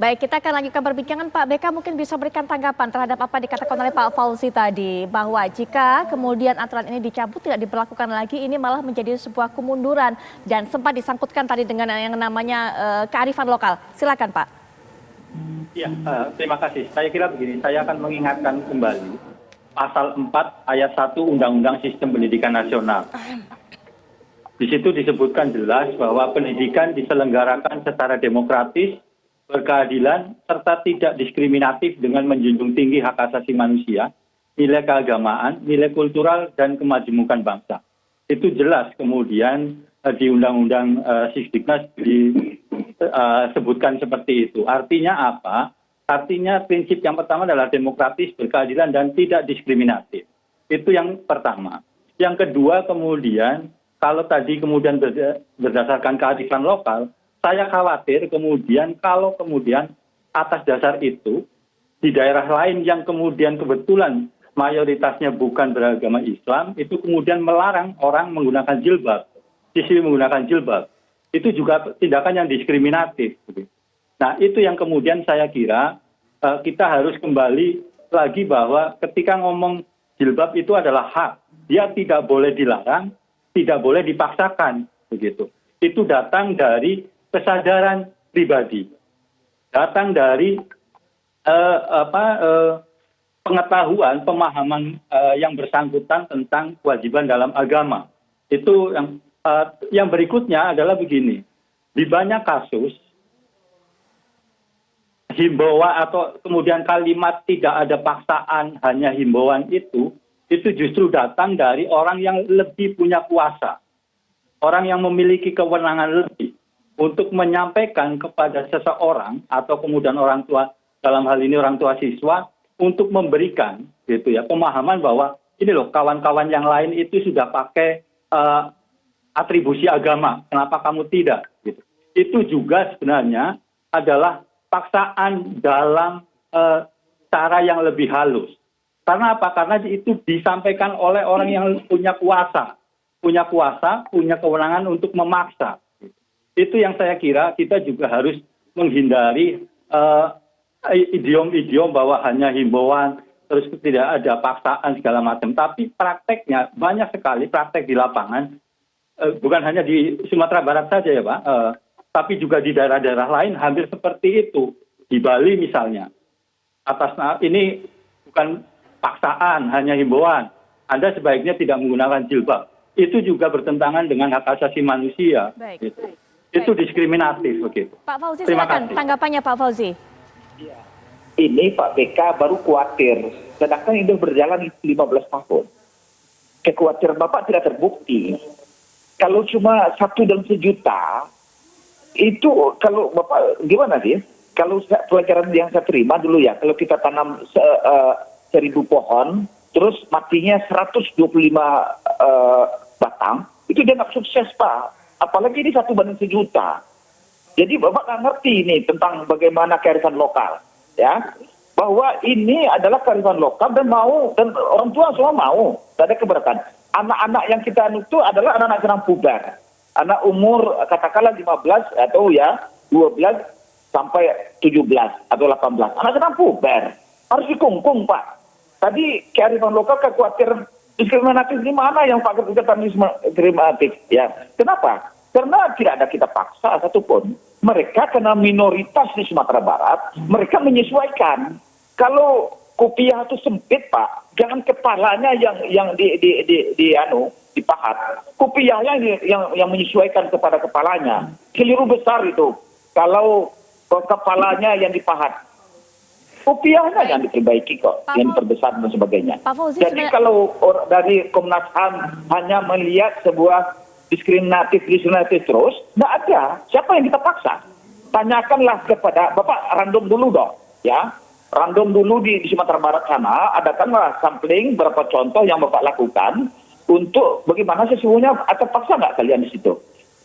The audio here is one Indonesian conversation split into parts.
Baik, kita akan lanjutkan perbincangan. Pak BK mungkin bisa berikan tanggapan terhadap apa dikatakan oleh Pak Fauzi tadi, bahwa jika kemudian aturan ini dicabut tidak diberlakukan lagi, ini malah menjadi sebuah kemunduran dan sempat disangkutkan tadi dengan yang namanya kearifan lokal. Silakan Pak. Ya, terima kasih. Saya kira begini, saya akan mengingatkan kembali pasal 4 ayat 1 Undang-Undang Sistem Pendidikan Nasional. Di situ disebutkan jelas bahwa pendidikan diselenggarakan secara demokratis, berkeadilan, serta tidak diskriminatif dengan menjunjung tinggi hak asasi manusia, nilai keagamaan, nilai kultural, dan kemajemukan bangsa. Itu jelas kemudian di Undang-Undang Sisdiknas disebutkan seperti itu. Artinya apa? Artinya prinsip yang pertama adalah demokratis, berkeadilan, dan tidak diskriminatif. Itu yang pertama. Yang kedua kemudian, kalau tadi kemudian berdasarkan kearifan lokal, saya khawatir kemudian kalau kemudian atas dasar itu di daerah lain yang kemudian kebetulan mayoritasnya bukan beragama Islam, itu kemudian melarang orang menggunakan jilbab, siswi menggunakan jilbab. Itu juga tindakan yang diskriminatif. Nah, itu yang kemudian saya kira kita harus kembali lagi bahwa ketika ngomong jilbab itu adalah hak. Dia tidak boleh dilarang, tidak boleh dipaksakan, begitu. Itu datang dari kesadaran pribadi, datang dari pengetahuan, pemahaman yang bersangkutan tentang kewajiban dalam agama. Itu yang berikutnya adalah begini, di banyak kasus himbauan atau kemudian kalimat tidak ada paksaan, hanya himbauan itu justru datang dari orang yang lebih punya kuasa, orang yang memiliki kewenangan lebih untuk menyampaikan kepada seseorang atau kemudian orang tua, dalam hal ini orang tua siswa, untuk memberikan gitu ya pemahaman bahwa ini loh kawan-kawan yang lain itu sudah pakai atribusi agama, kenapa kamu tidak? Gitu. Itu juga sebenarnya adalah paksaan dalam cara yang lebih halus. Karena apa? Karena itu disampaikan oleh orang yang punya kuasa, punya kewenangan untuk memaksa. Itu yang saya kira kita juga harus menghindari idiom-idiom bahwa hanya himbauan, terus tidak ada paksaan segala macam. Tapi prakteknya banyak sekali praktek di lapangan, bukan hanya di Sumatera Barat saja ya Pak, tapi juga di daerah-daerah lain hampir seperti itu. Di Bali misalnya, ini bukan paksaan, hanya himbauan. Anda sebaiknya tidak menggunakan jilbab. Itu juga bertentangan dengan hak asasi manusia. Baik. Gitu. Itu diskriminatif begitu. Pak Fauzi, silakan tanggapannya Pak Fauzi. Ya. Ini Pak BK baru khawatir, sedangkan itu berjalan 15 tahun. Kekhawatiran Bapak tidak terbukti. Kalau cuma 1 dalam sejuta, itu kalau Bapak gimana sih? Kalau pelajaran yang saya terima dulu ya, kalau kita tanam 1.000 pohon, terus matinya 125 batang, itu dianggap sukses Pak. Apalagi ini 1 banding sejuta. Jadi Bapak nggak ngerti ini tentang bagaimana kearifan lokal, ya. Bahwa ini adalah kearifan lokal dan orang tua semua mau, tidak ada keberatan. Anak-anak yang kita itu adalah anak-anak sedang puber. Anak umur katakanlah 15 atau ya 12 sampai 17 atau 18. Anak sedang puber. Harus dikungkung Pak. Tadi kearifan lokal kekhawatiran diskriminatif di mana yang Pak katakan diskriminatif ya. Kenapa? Karena tidak ada kita paksa satupun. Mereka karena minoritas di Sumatera Barat, mereka menyesuaikan. Kalau kopiah itu sempit Pak, jangan kepalanya yang dipahat. Kopiahnya yang menyesuaikan kepada kepalanya. Keliru besar itu. Kalau kepalanya yang dipahat. Kopiahnya yang diperbaiki kok, yang diperbesar dan sebagainya. Jadi kalau dari Komnas HAM hanya melihat sebuah diskriminatif terus, nggak ada. Siapa yang kita paksa? Tanyakanlah kepada Bapak, random dulu dong, ya. Random dulu di Sumatera Barat sana, adakanlah sampling berapa contoh yang Bapak lakukan untuk bagaimana sesungguhnya terpaksa nggak kalian di situ.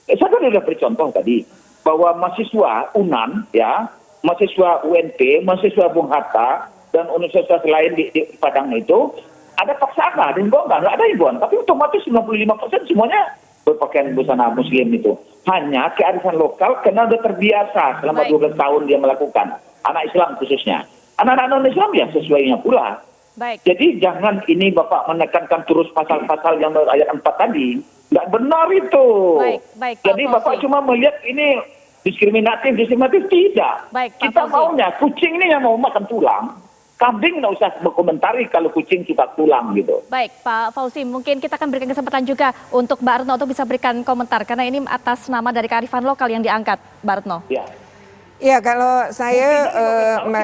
Saya sudah beri contoh tadi bahwa mahasiswa UNAN, ya, mahasiswa UNP, mahasiswa Bung Hatta, dan universitas lain di Padang itu, ada paksaan, ada himbauan, nggak ada himbauan. Tapi otomatis 95% semuanya berpakaian busana muslim itu. Hanya kearifan lokal karena sudah terbiasa selama 12 tahun dia melakukan. anak Islam khususnya. Anak-anak non-Islam ya sesuainya pula. Baik. Jadi jangan ini Bapak menekankan terus pasal-pasal yang ayat 4 tadi. Nggak benar itu. Baik, Pak Jadi Bapak Fauzi. cuma melihat ini diskriminatif tidak. Baik, Pak Kita Fauzi. maunya kucing ini yang mau makan tulang. Kambing nggak usah berkomentari kalau kucing suka tulang gitu. Baik, Pak Fauzi, mungkin kita akan berikan kesempatan juga untuk Mbak Retno untuk bisa berikan komentar, karena ini atas nama dari kearifan lokal yang diangkat, Mbak Retno. Ya. Ya, kalau saya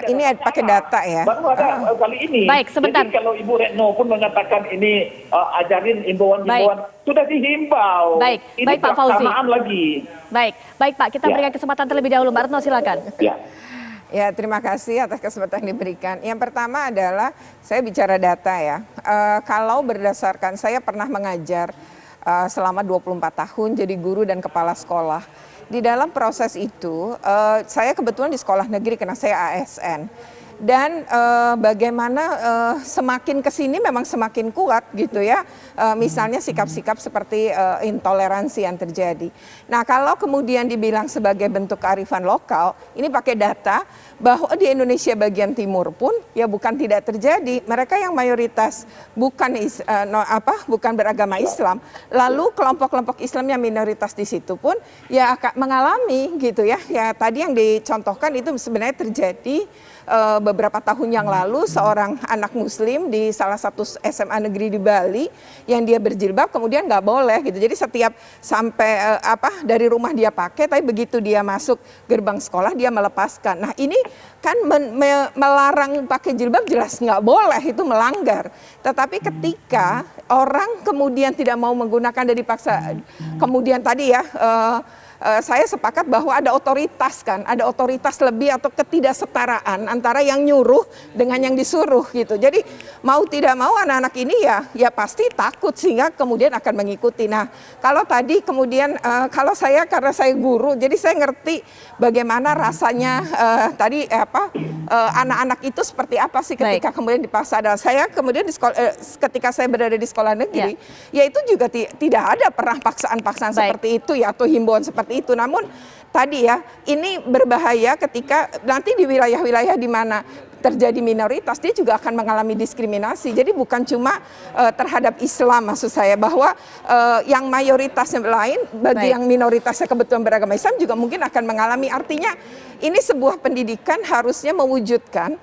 ini pakai data ya. Baru ada kali ini. Baik, sebentar. Jadi kalau Ibu Retno pun mengatakan ini ajarin himbauan-himbauan, sudah dihimbau. Baik, Ini baik, Pak Fauzi. pelaksanaan lagi. Baik Pak, kita Ya. berikan kesempatan terlebih dahulu, Mbak Retno silakan. Ya. Ya, terima kasih atas kesempatan yang diberikan. Yang pertama adalah saya bicara data ya. Kalau berdasarkan saya pernah mengajar selama 24 tahun jadi guru dan kepala sekolah. Di dalam proses itu, saya kebetulan di sekolah negeri karena saya ASN. Dan bagaimana semakin kesini memang semakin kuat gitu ya. Misalnya sikap-sikap seperti intoleransi yang terjadi. Nah, kalau kemudian dibilang sebagai bentuk kearifan lokal, ini pakai data bahwa di Indonesia bagian timur pun ya bukan tidak terjadi. Mereka yang mayoritas bukan bukan beragama Islam, lalu kelompok-kelompok Islam yang minoritas di situ pun ya akan mengalami gitu ya. Ya tadi yang dicontohkan itu sebenarnya terjadi beberapa tahun yang lalu seorang anak muslim di salah satu SMA negeri di Bali yang dia berjilbab kemudian nggak boleh gitu. Jadi setiap sampai dari rumah dia pakai, tapi begitu dia masuk gerbang sekolah dia melepaskan. Nah ini kan melarang pakai jilbab jelas nggak boleh, itu melanggar. Tetapi ketika orang kemudian tidak mau menggunakan dan dipaksa, kemudian tadi ya saya sepakat bahwa ada otoritas kan, ada otoritas lebih atau ketidaksetaraan antara yang nyuruh dengan yang disuruh gitu. Jadi mau tidak mau anak-anak ini ya pasti takut sehingga kemudian akan mengikuti. Nah kalau tadi kemudian kalau saya karena saya guru, jadi saya ngerti bagaimana rasanya tadi anak-anak itu seperti apa sih ketika kemudian dipaksa. Dan saya kemudian di sekolah, ketika saya berada di sekolah negeri, ya itu juga tidak ada pernah paksaan-paksaan seperti itu ya atau himbauan seperti itu. Namun tadi ya ini berbahaya ketika nanti di wilayah-wilayah di mana terjadi minoritas dia juga akan mengalami diskriminasi. Jadi bukan cuma terhadap Islam maksud saya, bahwa yang mayoritasnya lain bagi yang minoritasnya kebetulan beragama Islam juga mungkin akan mengalami. Artinya ini sebuah pendidikan harusnya mewujudkan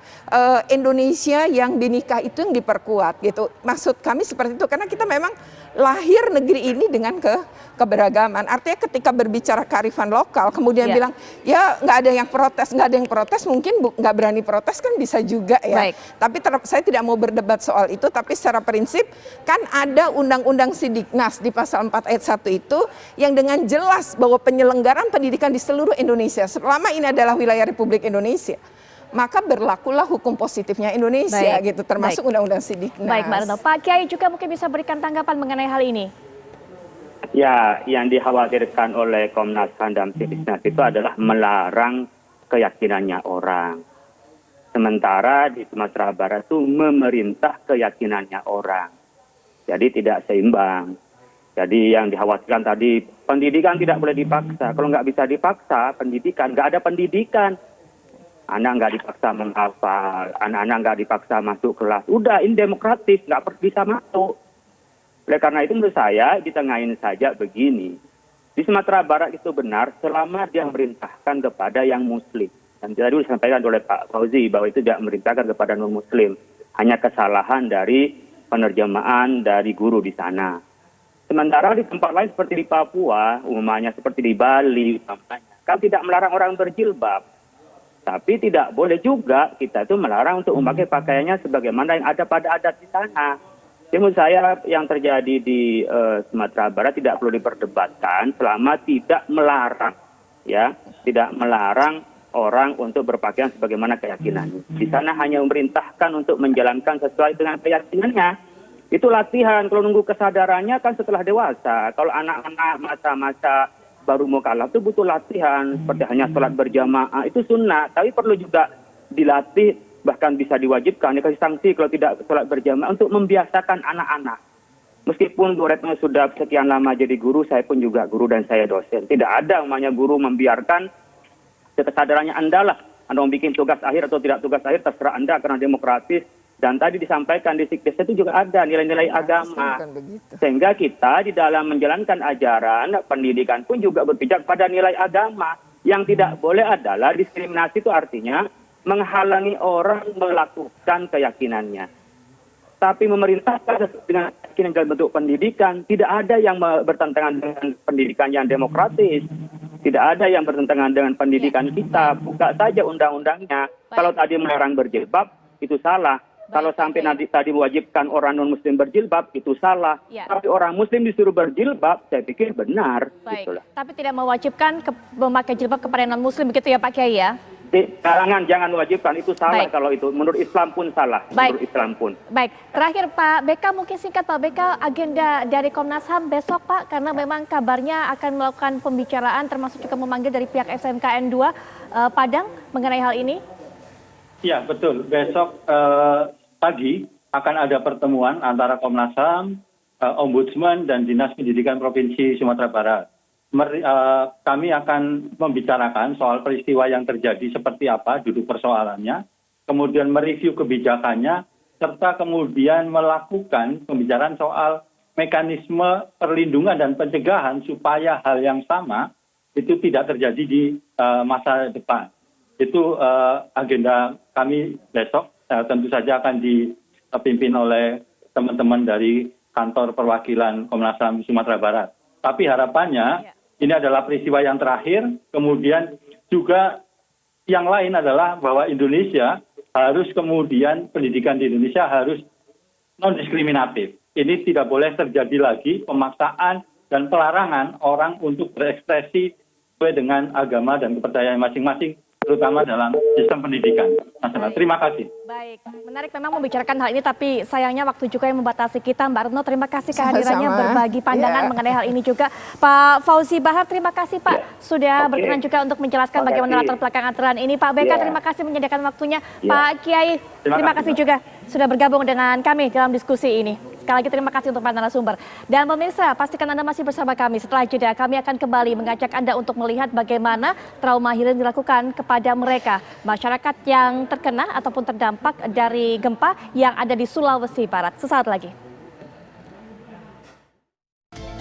Indonesia yang binikah itu yang diperkuat gitu. Maksud kami seperti itu karena kita memang lahir negeri ini dengan keberagaman. Artinya ketika berbicara kearifan lokal kemudian bilang ya nggak ada yang protes, mungkin nggak berani protes kan bisa juga ya. Tapi saya tidak mau berdebat soal itu, tapi secara prinsip kan ada Undang-Undang Sidiknas di pasal 4 ayat 1 itu yang dengan jelas bahwa penyelenggaraan pendidikan di seluruh Indonesia selama ini adalah wilayah Republik Indonesia, maka berlakulah hukum positifnya Indonesia gitu, termasuk Undang-Undang Sidiknas. Baik, Mbak Retno. Pak Kiai juga mungkin bisa berikan tanggapan mengenai hal ini. Ya, yang dikhawatirkan oleh Komnas HAM dan Sidiknas itu adalah melarang keyakinannya orang. Sementara di Sumatera Barat itu memerintah keyakinannya orang. Jadi tidak seimbang. Jadi yang dikhawatirkan tadi, pendidikan tidak boleh dipaksa. Kalau nggak bisa dipaksa, pendidikan, nggak ada pendidikan. Anak nggak dipaksa menghafal, anak-anak nggak dipaksa masuk kelas. Udah, ini demokratis, nggak bisa masuk. Oleh karena itu menurut saya ditengahin saja begini. Di Sumatera Barat itu benar selama dia memerintahkan kepada yang muslim. Dan tadi disampaikan oleh Pak Fauzi bahwa itu tidak memerintahkan kepada non-muslim. Hanya kesalahan dari penerjemahan dari guru di sana. Sementara di tempat lain seperti di Papua, umumnya seperti di Bali, kan tidak melarang orang berjilbab. Tapi tidak boleh juga kita itu melarang untuk memakai pakaiannya sebagaimana yang ada pada adat di sana. Jadi menurut saya yang terjadi di Sumatera Barat tidak perlu diperdebatkan selama tidak melarang, ya, tidak melarang orang untuk berpakaian sebagaimana keyakinannya. Di sana hanya memerintahkan untuk menjalankan sesuai dengan keyakinannya. Itu latihan. Kalau nunggu kesadarannya kan setelah dewasa. Kalau anak-anak masa-masa baru mukallaf itu butuh latihan. Seperti hanya sholat berjamaah itu sunnah, tapi perlu juga dilatih. Bahkan bisa diwajibkan, dikasih sanksi kalau tidak sholat berjamaah untuk membiasakan anak-anak. Meskipun Bu Retno sudah sekian lama jadi guru, saya pun juga guru dan saya dosen. Tidak ada namanya guru membiarkan kesadarannya Anda lah Anda mau bikin tugas akhir atau tidak tugas akhir terserah Anda karena demokratis. Dan tadi disampaikan di Sikdes itu juga ada nilai-nilai agama. Bukan begitu. Sehingga kita di dalam menjalankan ajaran pendidikan pun juga berpijak pada nilai agama. Yang tidak boleh adalah diskriminasi, itu artinya menghalangi orang melakukan keyakinannya. Tapi memerintahkan dengan keyakinan dalam bentuk pendidikan, tidak ada yang bertentangan dengan pendidikan yang demokratis. Tidak ada yang bertentangan dengan pendidikan kita. Buka saja undang-undangnya. Kalau tadi melarang berjilbab, itu salah. Kalau sampai nanti tadi mewajibkan orang non-muslim berjilbab, itu salah. Ya. Tapi orang muslim disuruh berjilbab, saya pikir benar. Baik, Gitulah. tapi tidak mewajibkan memakai jilbab kepada non-muslim begitu ya Pak Kiai ya? Jangan mewajibkan, itu salah. Baik. Kalau itu. Menurut Islam pun salah. Baik. Menurut Islam pun. Baik, terakhir Pak BK, mungkin singkat Pak BK, agenda dari Komnas HAM besok Pak, karena memang kabarnya akan melakukan pembicaraan termasuk juga memanggil dari pihak SMKN 2 Padang mengenai hal ini? Ya, betul. Besok pagi akan ada pertemuan antara Komnas HAM, Ombudsman, dan Dinas Pendidikan Provinsi Sumatera Barat. Kami akan membicarakan soal peristiwa yang terjadi seperti apa, duduk persoalannya, kemudian mereview kebijakannya, serta kemudian melakukan pembicaraan soal mekanisme perlindungan dan pencegahan supaya hal yang sama itu tidak terjadi di masa depan. Itu agenda kami besok. Tentu saja akan dipimpin oleh teman-teman dari kantor perwakilan Komnas HAM Sumatera Barat. Tapi harapannya ini adalah peristiwa yang terakhir, kemudian juga yang lain adalah bahwa Indonesia harus kemudian, pendidikan di Indonesia harus non-diskriminatif. Ini tidak boleh terjadi lagi pemaksaan dan pelarangan orang untuk berekspresi sesuai dengan agama dan kepercayaan masing-masing, terutama dalam sistem pendidikan nasional. Terima kasih. Baik, menarik memang membicarakan hal ini, tapi sayangnya waktu juga yang membatasi kita. Mbak Retno, terima kasih kehadirannya, Sama-sama. berbagi pandangan Ya. mengenai hal ini juga. Pak Fauzi Bahar, terima kasih Pak sudah Oke. berkenan juga untuk menjelaskan Terima bagaimana kasih. latar belakang aturan ini. Pak BK, Ya. terima kasih menyediakan waktunya. Ya. Pak Kiai, Terima terima kasih, kasih juga sudah bergabung dengan kami dalam diskusi ini. Sekali lagi terima kasih untuk para narasumber. Dan pemirsa, pastikan Anda masih bersama kami. Setelah jeda, kami akan kembali mengajak Anda untuk melihat bagaimana trauma healing dilakukan kepada mereka, masyarakat yang terkena ataupun terdampak dari gempa yang ada di Sulawesi Barat. Sesaat lagi.